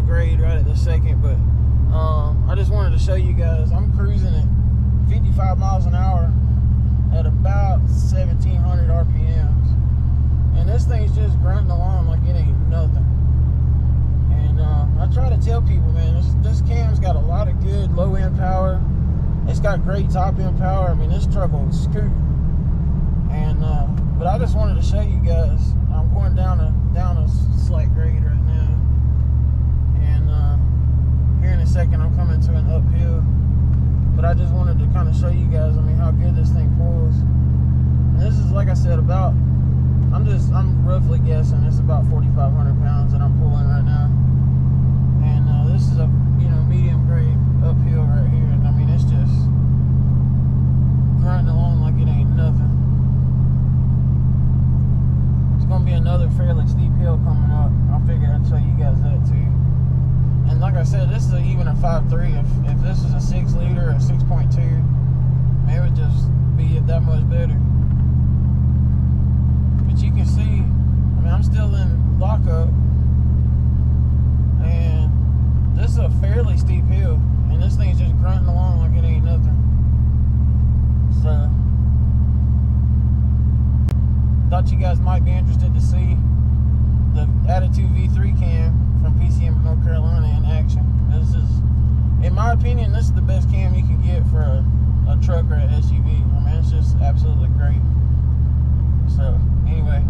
grade right at the second, but I just wanted to show you guys I'm cruising at 55 miles an hour at about 1700 RPMs, and this thing's just grunting along like it ain't nothing. And I try to tell people, man, this cam's got a lot of good low end power. It's got great top end power. I mean, this truck will scoot. And but I just wanted to show you guys. I'm going down a slight grade right now, and here in a second I'm coming to an uphill. But I just wanted to kind of show you guys, I mean, how good this thing pulls. And this is, like I said, about, I'm roughly guessing it's about 4,500 pounds that I'm pulling right now. And this is a, medium grade uphill right here. And I mean, it's just grinding along like it ain't nothing. It's gonna be another fairly steep hill coming up. I figured I'd show you guys that too. And like I said, this is even a 5.3. If this is a 6 liter or a 6.2, it would just be that much better. But you can see, I mean, I'm still in lockup, and this is a fairly steep hill, and this thing's just grunting along like it ain't nothing. So, thought you guys might be interested to see the Attitude V3 cam from PCM North Carolina in action. This is, in my opinion, this is the best cam you can get for a truck or an SUV. I mean, it's just absolutely great. So, anyway,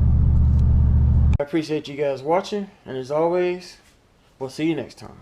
I appreciate you guys watching, and as always, we'll see you next time.